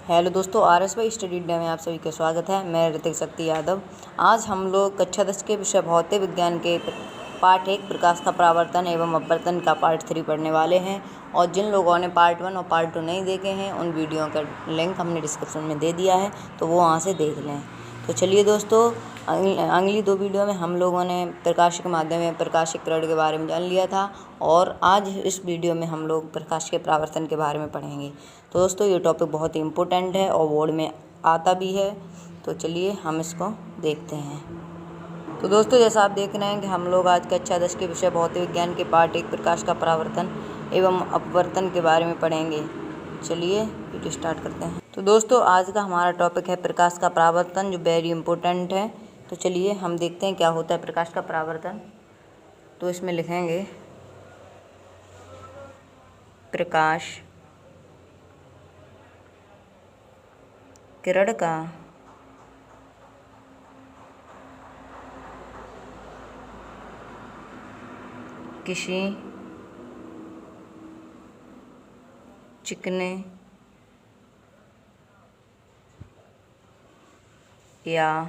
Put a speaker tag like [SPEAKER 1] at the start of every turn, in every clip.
[SPEAKER 1] Hello दोस्तों, RSY study day में आप सभी का स्वागत है। मैं ऋतिक शक्ति यादव। आज हम लोग कक्षा 10 के विषय भौतिक विज्ञान के पार्ट 1 प्रकाश का परावर्तन एवं अपवर्तन का पार्ट 3 पढ़ने वाले हैं। और जिन लोगों ने पार्ट 1 और पार्ट 2 नहीं देखे हैं, उन वीडियो का लिंक हमने डिस्क्रिप्शन में दे दिया है, तो वो वहाँ से देख लें। तो चलिए दोस्तों, अगली 2 वीडियो में हम लोगों ने प्रकाश के माध्यम में प्रकाशिक किरण के बारे में जान लिया था, और आज इस वीडियो में हम लोग प्रकाश के परावर्तन के बारे में पढ़ेंगे। तो दोस्तों, ये टॉपिक बहुत ही इम्पोर्टेंट है और बोर्ड में आता भी है। तो चलिए हम इसको देखते हैं। तो दोस्तों, जैसा आप देख रहे हैं कि हम लोग आज कक्षा 10 के विषय भौतिक विज्ञान के पार्ट 1 प्रकाश का परावर्तन एवं अपवर्तन के बारे में पढ़ेंगे। चलिए वीडियो स्टार्ट करते हैं। तो दोस्तों, आज का हमारा टॉपिक है प्रकाश का परावर्तन, जो वेरी इंपॉर्टेंट है। तो चलिए हम देखते हैं क्या होता है प्रकाश का परावर्तन। तो इसमें लिखेंगे प्रकाश किरण का किसी चिकने या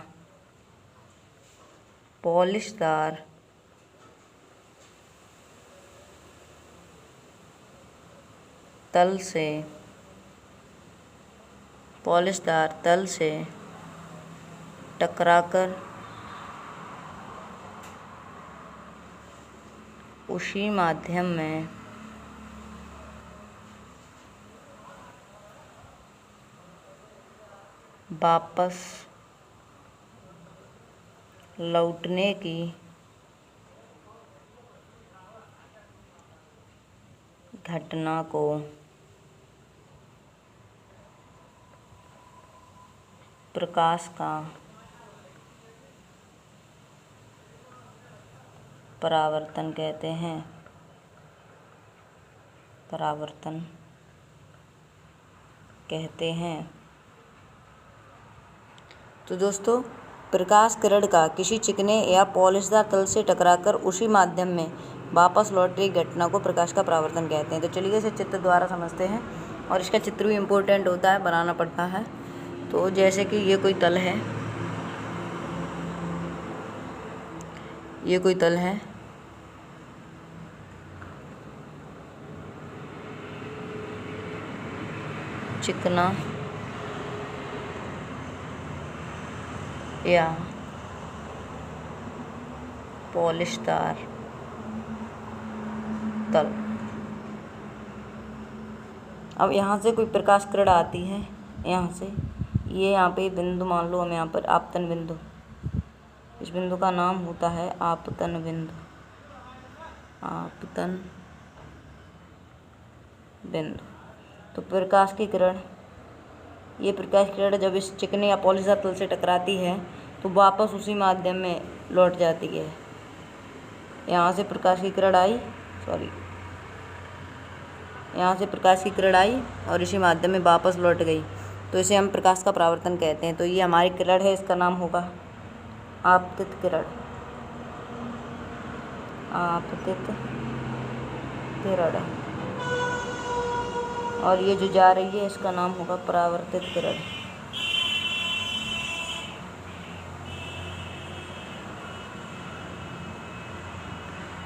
[SPEAKER 1] पॉलिशदार तल से टकराकर उसी माध्यम में वापस लौटने की घटना को प्रकाश का परावर्तन कहते हैं। परावर्तन कहते हैं। तो दोस्तों, प्रकाश किरण का किसी चिकने या पॉलिशदार तल से टकराकर उसी माध्यम में वापस लौटने की घटना को प्रकाश का परावर्तन कहते हैं। तो चलिए इसे चित्र द्वारा समझते हैं, और इसका चित्र भी इम्पोर्टेंट होता है, बनाना पड़ता है। तो जैसे कि ये कोई तल है, ये कोई तल है, चिकना या पॉलिशदार तल। अब यहाँ से कोई प्रकाश किरण आती है, यहाँ से ये यहाँ पे बिंदु मान लो हम, यहाँ पर आपतन बिंदु, इस बिंदु का नाम होता है आपतन बिंदु। आपतन बिंदु। तो प्रकाश की किरण, ये प्रकाश किरण जब इस चिकने या पॉलिशदार तल से टकराती है तो वापस उसी माध्यम में लौट जाती है। यहाँ से प्रकाश की किरण आई, यहाँ से प्रकाश की किरण आई और इसी माध्यम में वापस लौट गई, तो इसे हम प्रकाश का परावर्तन कहते हैं। तो ये हमारी किरण है, इसका नाम होगा आपतित किरण। आपतित किरण। और ये जो जा रही है, इसका नाम होगा परावर्तित किरण।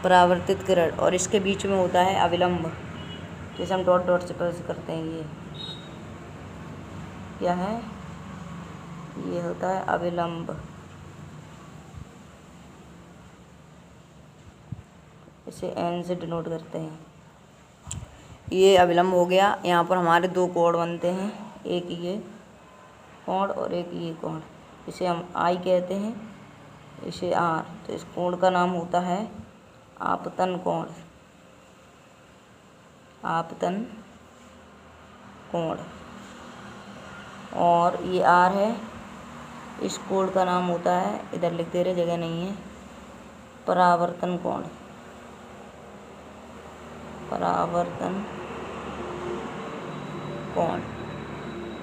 [SPEAKER 1] परावर्तित किरण। और इसके बीच में होता है अविलंब, जैसे हम डॉट डॉट से प्रेस करते हैं। ये क्या है? ये होता है अविलंब। इसे एन से डिनोट करते हैं। ये अविलंब हो गया। यहाँ पर हमारे 2 कोण बनते हैं, एक ये कोण और एक ये कोण। इसे हम आई कहते हैं, इसे आर। तो इस कोण का नाम होता है आपतन कोण। आपतन कोण। और ये आर है, इस कोण का नाम होता है, इधर लिख दे रहे, जगह नहीं है, परावर्तन कोण। परावर्तन कोण।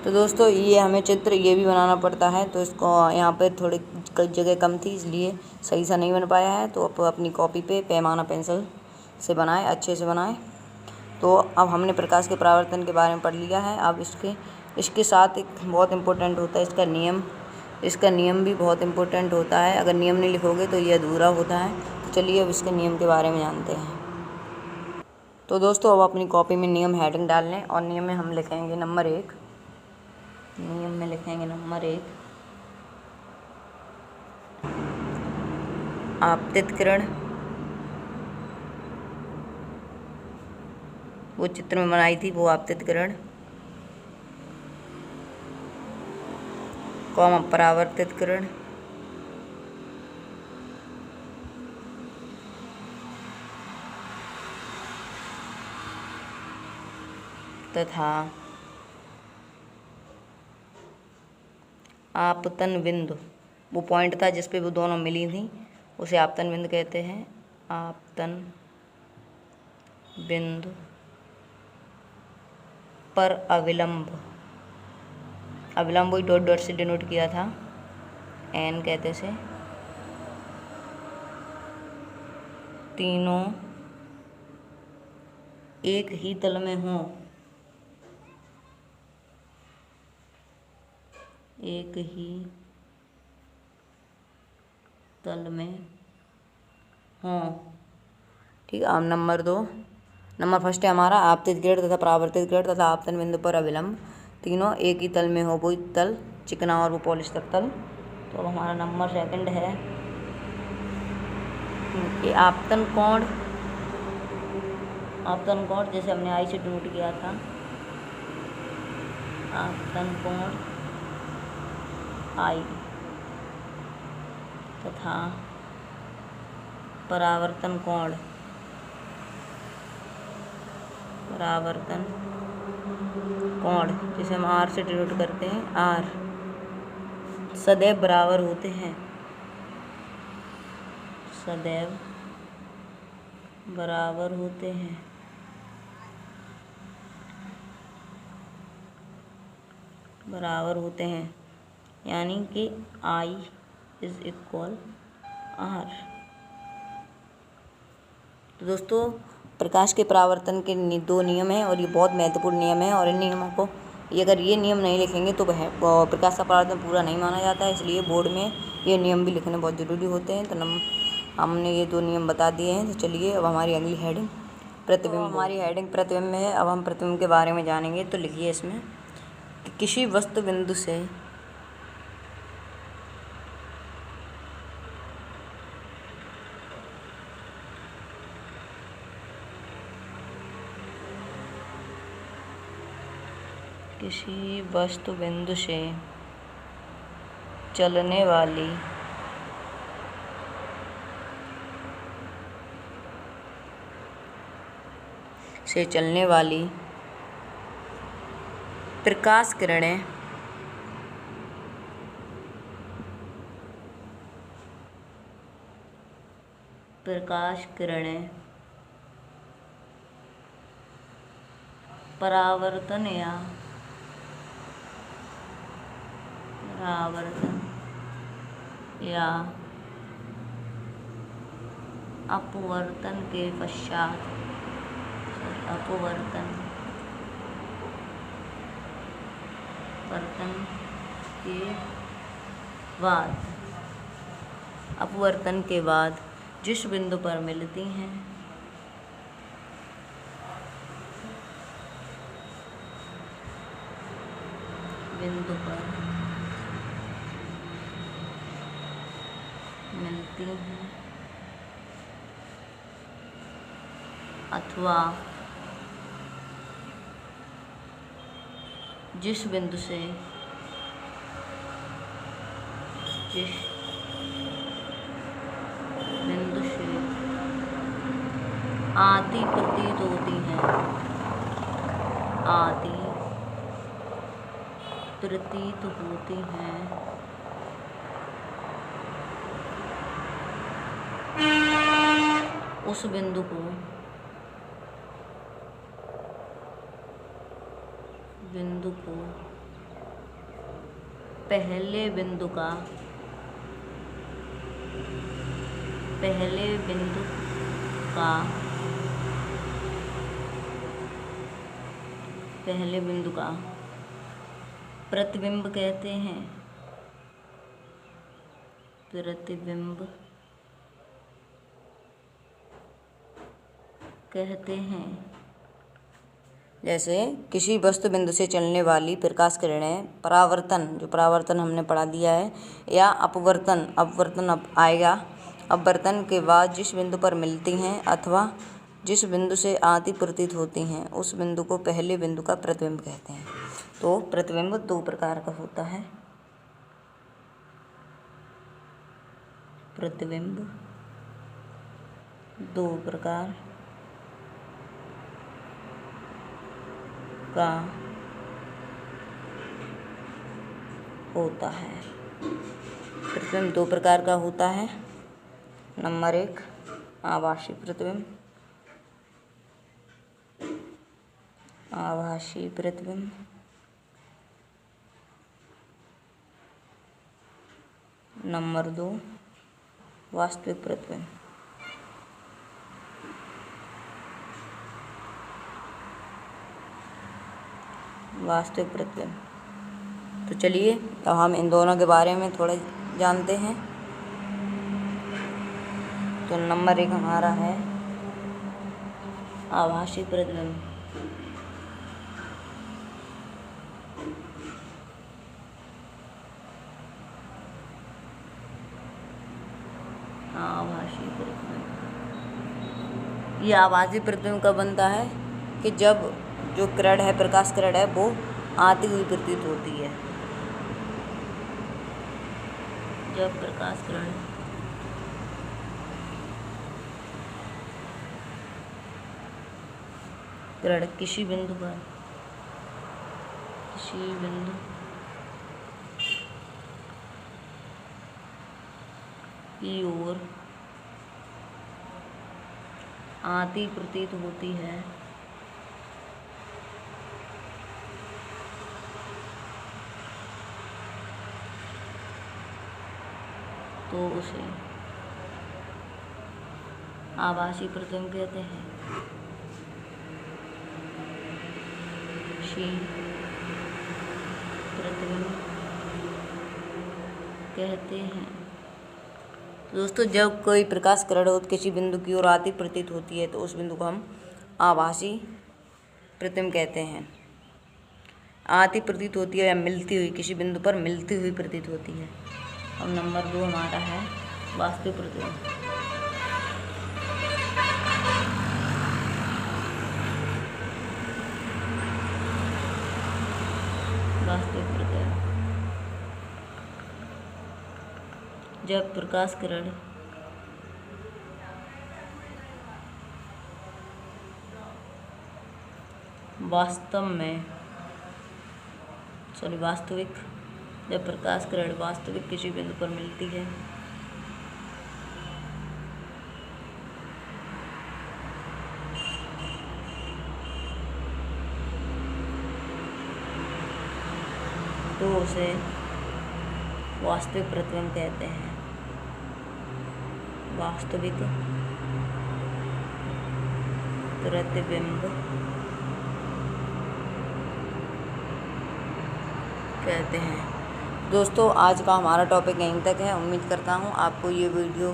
[SPEAKER 1] तो दोस्तों, ये हमें चित्र ये भी बनाना पड़ता है, तो इसको यहाँ पे थोड़ी जगह कम थी, इसलिए सही से नहीं बन पाया है। तो आप अपनी कॉपी पे पैमाना पेंसिल से बनाएं, अच्छे से बनाएं। तो अब हमने प्रकाश के परावर्तन के बारे में पढ़ लिया है। अब इसके इसके साथ एक बहुत इम्पोर्टेंट होता है इसका नियम भी बहुत इम्पोर्टेंट होता है। अगर नियम नहीं लिखोगे तो ये अधूरा होता है। तो चलिए अब इसके नियम के बारे में जानते हैं। तो दोस्तों अब अपनी कॉपी में नियम हेडिंग डाल लें और नियम में हम लिखेंगे नंबर 1। नियम में लिखेंगे नंबर 1, आपतित किरण। वो चित्र में बनाई थी वो आपतित किरण, कॉमा परावर्तित किरण, तथा आपतन बिंदु। वो पॉइंट था जिस पे वो दोनों मिली थी, उसे आपतन बिंदु कहते हैं। आपतन बिंदु पर अविलंब वही डॉट डॉट से डिनोट किया था, एन कहते से, तीनों एक ही तल में हों, एक ही तल में हों। ठीक है। अब नंबर 2, नंबर फर्स्ट है हमारा आपतित किरण तथा परावर्तित किरण तथा आपतन बिंदु पर अविलंब तीनों एक ही तल में हो, वो तल चिकना और वो पॉलिस्टर तल। तो अब हमारा नंबर सेकंड है कि आपतन कोण जैसे हमने आई से डिनोट किया था, आपतन कोण आई तथा परावर्तन कोण जिसे हम आर से डिनोट करते हैं, आर, सदैव बराबर होते हैं, सदैव बराबर होते हैं। यानी कि आई इज इक्वल आर। तो दोस्तों प्रकाश के परावर्तन के 2 नियम हैं और ये बहुत महत्वपूर्ण नियम है, और इन नियमों को अगर ये नियम नहीं लिखेंगे तो प्रकाश का परावर्तन पूरा नहीं माना जाता है। इसलिए बोर्ड में ये नियम भी लिखने बहुत ज़रूरी होते हैं। तो हमने ये 2 नियम बता दिए हैं। तो चलिए अब हमारी अगली हेडिंग प्रतिबिंब। हमारी हेडिंग प्रतिबिंब में है। अब हम प्रतिबिंब के बारे में जानेंगे। तो लिखिए इसमें कि किसी वस्तु बिंदु से चलने वाली प्रकाश किरणें परावर्तन या अपवर्तन के पश्चात अपवर्तन के बाद जिस बिंदु पर मिलती हैं अथवा जिस बिंदु से आदि प्रतीत होती हैं, उस बिंदु को पहले बिंदु का प्रतिबिंब कहते हैं। प्रतिबिंब कहते हैं। जैसे किसी वस्तु बिंदु से चलने वाली प्रकाश किरणें परावर्तन, जो परावर्तन हमने पढ़ा दिया है, या अपवर्तन, अपवर्तन अब आएगा, अपवर्तन के बाद जिस बिंदु पर मिलती हैं अथवा जिस बिंदु से आती प्रतीत होती हैं उस बिंदु को पहले बिंदु का प्रतिबिंब कहते हैं। तो प्रतिबिंब दो प्रकार का होता है। प्रतिबिंब दो प्रकार का होता है। प्रतिबिंब दो प्रकार का होता है। नंबर 1 आभासी प्रतिबिंब। आभासी प्रतिबिंब। नंबर 2 वास्तविक प्रतिबिंब। वास्तविक प्रतिबिंब। तो चलिए अब हम इन दोनों के बारे में थोड़ा जानते हैं। तो नंबर 1 हमारा है आभासी प्रतिबिंब। आभासी प्रतिबिंब, ये आभासी प्रतिबिंब कब बनता है कि जब जो किरण है, प्रकाश किरण है, वो आती हुई प्रतीत होती है। जब प्रकाश किरण किसी बिंदु की ओर आती प्रतीत होती है तो उसे आभासी प्रतिबिंब कहते हैं। प्रतिबिंब कहते हैं। तो दोस्तों, जब कोई प्रकाश किरण किसी बिंदु की ओर आती प्रतीत होती है तो उस बिंदु को हम आभासी प्रतिबिंब कहते हैं। आती प्रतीत होती है या मिलती हुई, किसी बिंदु पर मिलती हुई प्रतीत होती है। अब नंबर 2 हमारा है वास्तविक प्रतिबिंब। वास्तविक प्रतिबिंब, जब प्रकाश किरण जब प्रकाश किरण वास्तविक किसी बिंदु पर मिलती है तो उसे वास्तविक प्रतिबिंब कहते हैं। वास्तविक प्रतिबिंब कहते हैं। दोस्तों, आज का हमारा टॉपिक यहीं तक है। उम्मीद करता हूँ आपको ये वीडियो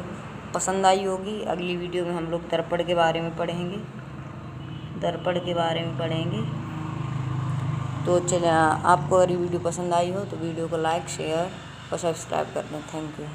[SPEAKER 1] पसंद आई होगी। अगली वीडियो में हम लोग दर्पण के बारे में पढ़ेंगे। तो चलिए, आपको अगर ये वीडियो पसंद आई हो तो वीडियो को लाइक, शेयर और सब्सक्राइब कर दें। Thank you.